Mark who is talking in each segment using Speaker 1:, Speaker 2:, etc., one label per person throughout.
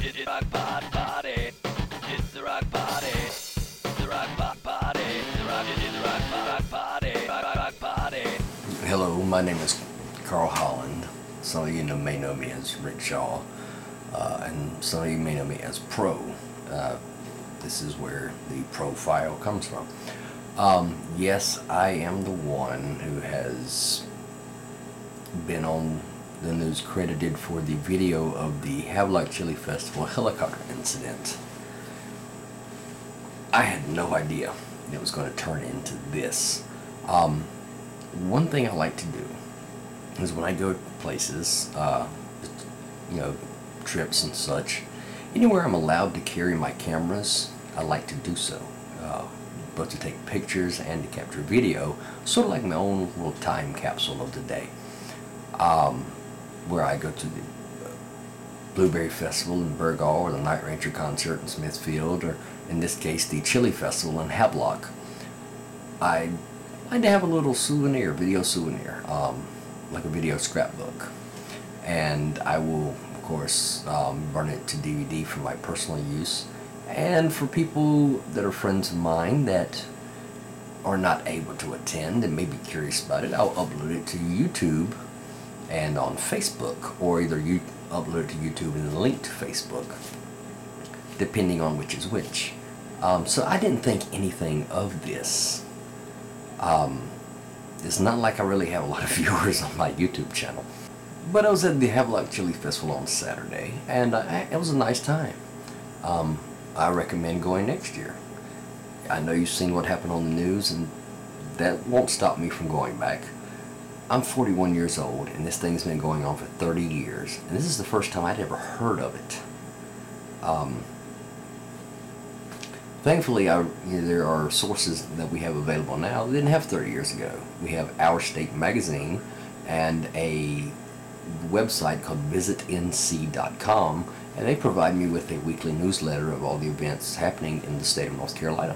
Speaker 1: It's the rock party. It's the rock party. It's the rock party. It's the rock party. Rock party.
Speaker 2: Hello, my name is Carl Holland. Some of you may know me as Rick Shaw, and some of you may know me as Pro. This is where the profile comes from. Yes, I am the one who has been on the news credited for the video of the Havelock Chili Festival helicopter incident. I had no idea it was going to turn into this. One thing I like to do is when I go places, trips and such, anywhere I'm allowed to carry my cameras, I like to do so. Both to take pictures and to capture video, sort of like my own little time capsule of the day. Where I go to the Blueberry Festival in Burgaw, or the Night Ranger concert in Smithfield, or in this case the Chili Festival in Havelock. I like to have a little video souvenir, like a video scrapbook, and I will of course burn it to DVD for my personal use, and for people that are friends of mine that are not able to attend and may be curious about it, I'll upload it to YouTube and on Facebook, or either you upload it to YouTube and link to Facebook, depending on which is which. So I didn't think anything of this. It's not like I really have a lot of viewers on my YouTube channel. But I was at the Havelock Chili Festival on Saturday, and it was a nice time. I recommend going next year. I know you've seen what happened on the news, and that won't stop me from going back. I'm 41 years old, and this thing's been going on for 30 years, and this is the first time I'd ever heard of it. Thankfully, there are sources that we have available now that didn't have 30 years ago. We have Our State Magazine and a website called visitnc.com, and they provide me with a weekly newsletter of all the events happening in the state of North Carolina.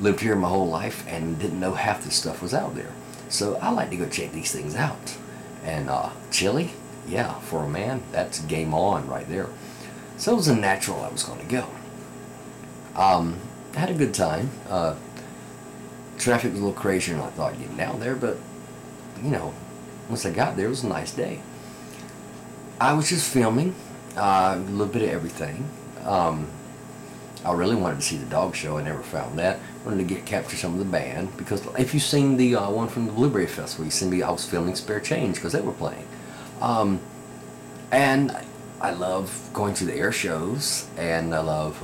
Speaker 2: Lived here my whole life and didn't know half this stuff was out there. So I like to go check these things out. And chili, yeah, for a man, that's game on right there. So it was a natural I was going to go. I had a good time. Traffic was a little crazier than I thought getting down there, but once I got there, it was a nice day. I was just filming a little bit of everything. I really wanted to see the dog show. I never found that. Wanted to capture some of the band, because if you've seen the one from the Blueberry Festival, you see me. I was filming Spare Change because they were playing. And I love going to the air shows, and I love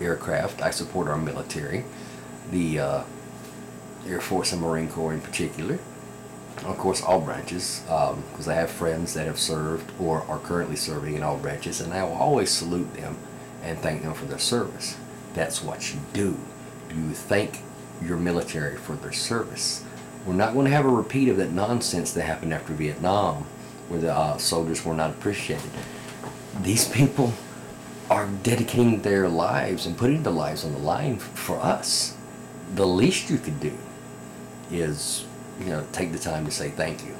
Speaker 2: aircraft. I support our military, the Air Force and Marine Corps in particular. Of course, all branches, because I have friends that have served or are currently serving in all branches, and I will always salute them and thank them for their service. That's what you do. You thank your military for their service. We're not going to have a repeat of that nonsense that happened after Vietnam, where the soldiers were not appreciated. These people are dedicating their lives and putting their lives on the line for us. The least you could do is, take the time to say thank you.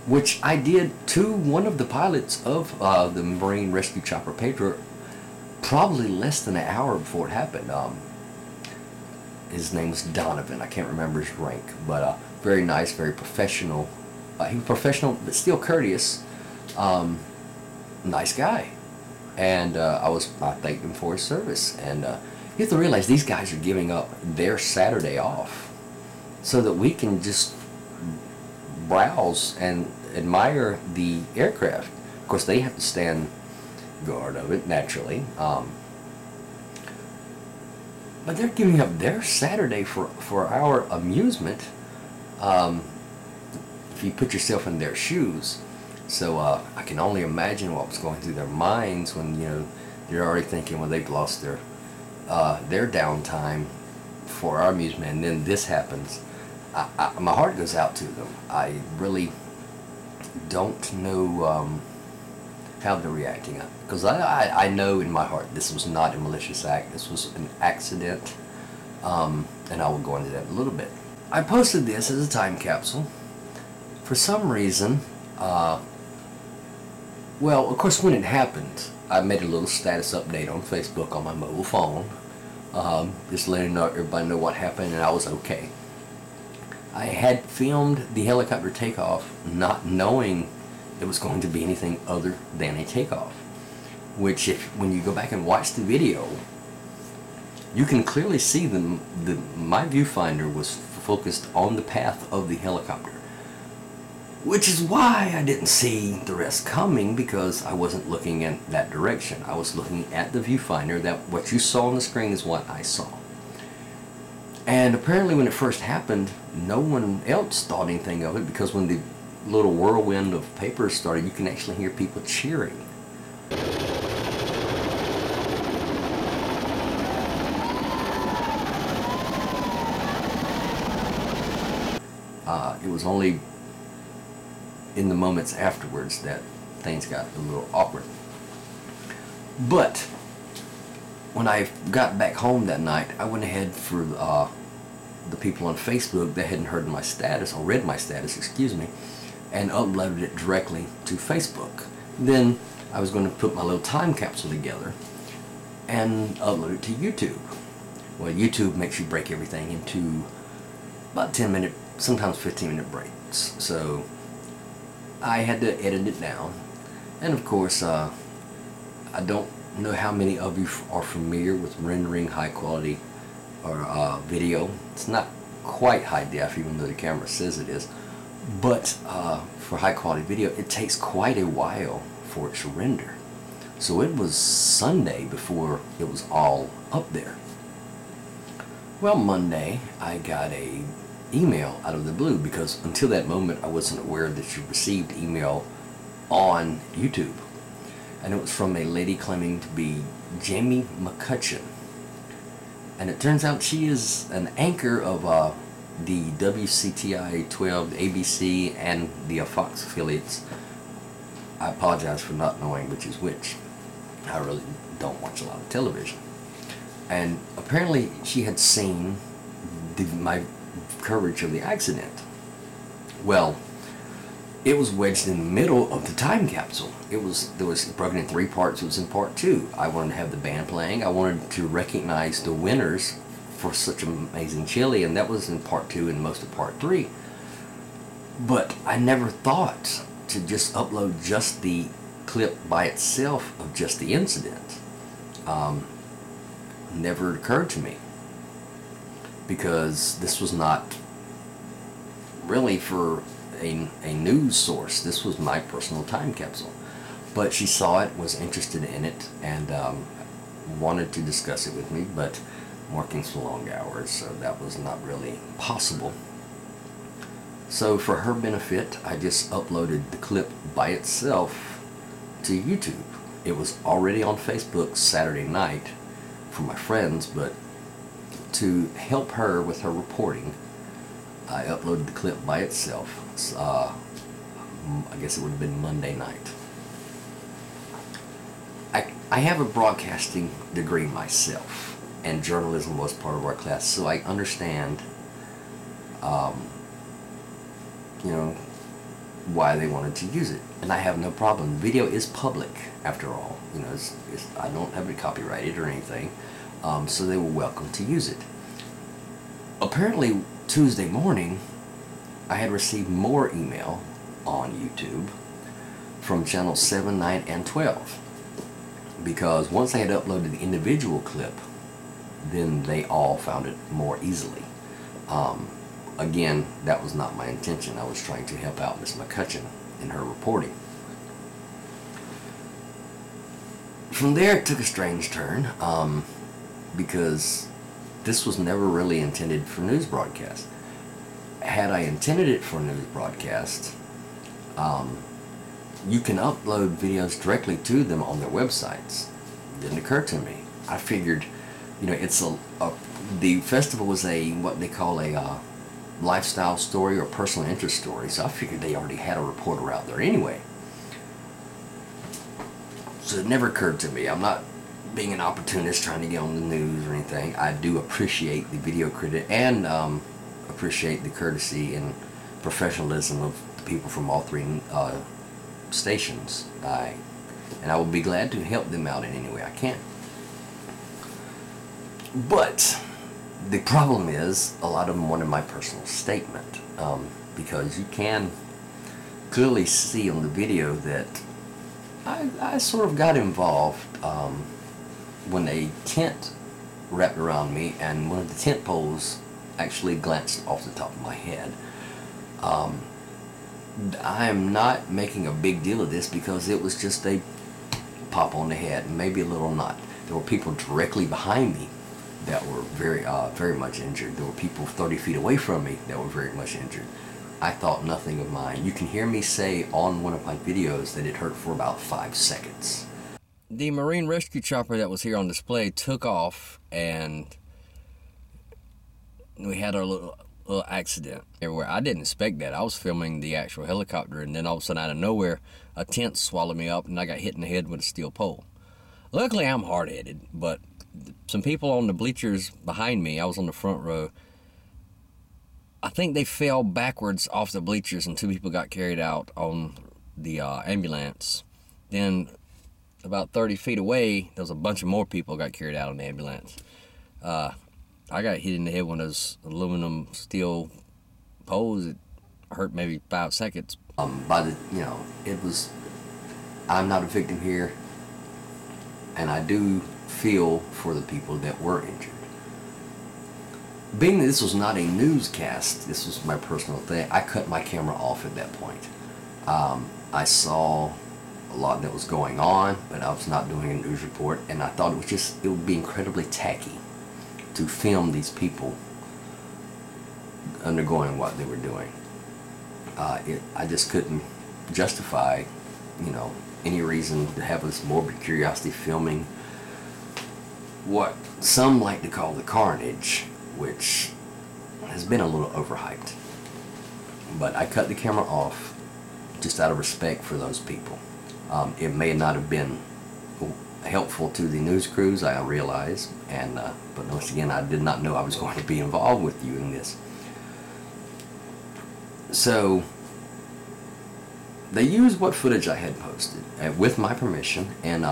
Speaker 2: Which I did to one of the pilots of the Marine Rescue Chopper Pedro, probably less than an hour before it happened. His name was Donovan. I can't remember his rank, but very nice, very professional. He was professional, but still courteous. Nice guy. And I thanked him for his service. And you have to realize these guys are giving up their Saturday off so that we can just browse and admire the aircraft. Of course, they have to stand guard of it, naturally. But they're giving up their Saturday for our amusement, if you put yourself in their shoes. So I can only imagine what was going through their minds when they're already thinking, well, they've lost their downtime for our amusement, and then this happens. My heart goes out to them. I really don't know how they're reacting, because I know in my heart this was not a malicious act. This was an accident, and I will go into that in a little bit. I posted this as a time capsule. For some reason, Well, of course, when it happened, I made a little status update on Facebook on my mobile phone, just letting everybody know what happened and I was okay. I had filmed the helicopter takeoff not knowing it was going to be anything other than a takeoff, which when you go back and watch the video, you can clearly see my viewfinder was focused on the path of the helicopter, which is why I didn't see the rest coming, because I wasn't looking in that direction. I was looking at the viewfinder. That what you saw on the screen is what I saw. And apparently when it first happened, no one else thought anything of it, because when the little whirlwind of paper started, you can actually hear people cheering. It was only in the moments afterwards that things got a little awkward. But when I got back home that night, I went ahead for the people on Facebook that hadn't heard my status, or read my status, excuse me, and uploaded it directly to Facebook. Then I was going to put my little time capsule together and upload it to YouTube. Well, YouTube makes you break everything into about 10-minute, sometimes 15-minute breaks. So I had to edit it down. And of course, I don't know how many of you are familiar with rendering high quality or video. It's not quite high def, even though the camera says it is. But for high quality video, it takes quite a while for it to render. So it was Sunday before it was all up there. Well, Monday I got a email out of the blue, because until that moment I wasn't aware that you received email on YouTube. And it was from a lady claiming to be Jamie McCutcheon. And it turns out she is an anchor of the WCTI 12, the ABC, and the Fox affiliates. I apologize for not knowing which is which. I really don't watch a lot of television. And apparently she had seen my coverage of the accident. Well, it was wedged in the middle of the time capsule. There was broken in 3 parts. It was in part 2. I wanted to have the band playing. I wanted to recognize the winners for such amazing chili, and that was in part 2 and most of part 3. But I never thought to just upload just the clip by itself of just the incident. Never occurred to me, because this was not really for a news source. This was my personal time capsule. But she saw it, was interested in it, and wanted to discuss it with me, but I'm working some long hours, so that was not really possible. So for her benefit, I just uploaded the clip by itself to YouTube. It was already on Facebook Saturday night for my friends, but to help her with her reporting, I uploaded the clip by itself. I guess it would have been Monday night. I have a broadcasting degree myself, and journalism was part of our class, so I understand why they wanted to use it, and I have no problem. The video is public, after all. I don't have it copyrighted or anything, so they were welcome to use it. Apparently, Tuesday morning, I had received more email on YouTube from channels 7, 9, and 12, because once I had uploaded the individual clip, then they all found it more easily. Again, that was not my intention. I was trying to help out Miss McCutcheon in her reporting. From there, it took a strange turn, because this was never really intended for news broadcast. Had I intended it for a news broadcast, you can upload videos directly to them on their websites. Didn't occur to me. I figured, the festival was what they call a lifestyle story or personal interest story, so I figured they already had a reporter out there anyway. So it never occurred to me. I'm not being an opportunist trying to get on the news or anything. I do appreciate the video critic and appreciate the courtesy and professionalism of the people from all 3 stations. I and I will be glad to help them out in any way I can. But the problem is, a lot of them wanted my personal statement, because you can clearly see on the video that I sort of got involved when a tent wrapped around me and one of the tent poles actually glanced off the top of my head. I am not making a big deal of this because it was just a pop on the head, maybe a little not. There were people directly behind me that were very much injured. There were people 30 feet away from me that were very much injured. I thought nothing of mine. You can hear me say on one of my videos that it hurt for about 5 seconds. The Marine rescue chopper that was here on display took off, and we had a little accident everywhere. I didn't expect that. I was filming the actual helicopter, and then all of a sudden, out of nowhere, a tent swallowed me up, and I got hit in the head with a steel pole. Luckily, I'm hard-headed, but some people on the bleachers behind me, I was on the front row, I think they fell backwards off the bleachers, and 2 people got carried out on the ambulance. Then about 30 feet away, there was a bunch of more people got carried out on the ambulance. I got hit in the head with those aluminum steel poles. It hurt maybe 5 seconds. I'm not a victim here, and I do feel for the people that were injured. Being that this was not a newscast, this was my personal thing, I cut my camera off at that point. I saw a lot that was going on, but I was not doing a news report, and I thought it would be incredibly tacky to film these people undergoing what they were doing. I just couldn't justify, any reason to have this morbid curiosity filming what some like to call the carnage, which has been a little overhyped. But I cut the camera off just out of respect for those people. It may not have been helpful to the news crews, I realize, but once again, I did not know I was going to be involved with you in this. So they used what footage I had posted with my permission, and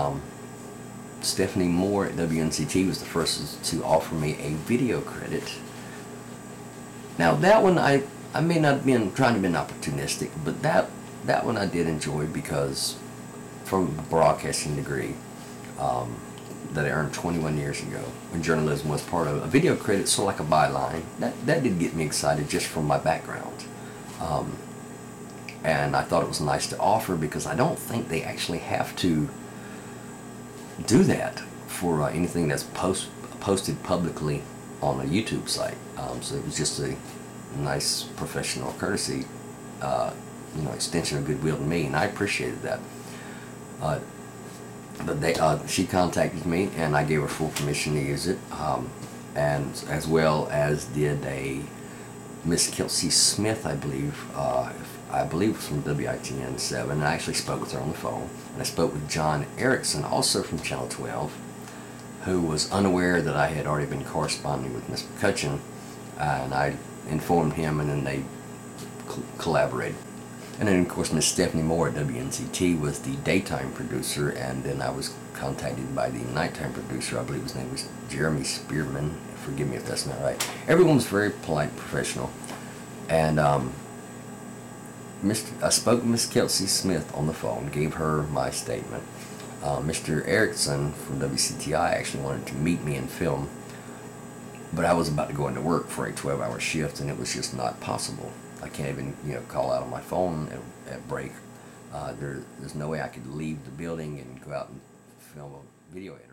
Speaker 2: Stephanie Moore at WNCT was the first to offer me a video credit. Now that one I may not have been trying to be opportunistic, but that one I did enjoy because from a broadcasting degree that I earned 21 years ago when journalism was part of a video credit, sort of like a byline. That did get me excited just from my background. And I thought it was nice to offer because I don't think they actually have to do that for anything that's posted publicly on a YouTube site. So it was just a nice professional courtesy, extension of goodwill to me, and I appreciated that. But she contacted me, and I gave her full permission to use it, and as well as did a Miss Kelsey Smith, I believe it was from WITN 7, and I actually spoke with her on the phone. And I spoke with John Erickson, also from Channel 12, who was unaware that I had already been corresponding with Miss McCutcheon, and I informed him, and then they collaborated. And then, of course, Miss Stephanie Moore at WNCT was the daytime producer, and then I was contacted by the nighttime producer. I believe his name was Jeremy Spearman. Forgive me if that's not right. Everyone was very polite and professional. And I spoke with Miss Kelsey Smith on the phone, gave her my statement. Mr. Erickson from WCTI actually wanted to meet me and film, but I was about to go into work for a 12-hour shift, and it was just not possible. I can't even, call out on my phone at break. There's no way I could leave the building and go out and film a video editor.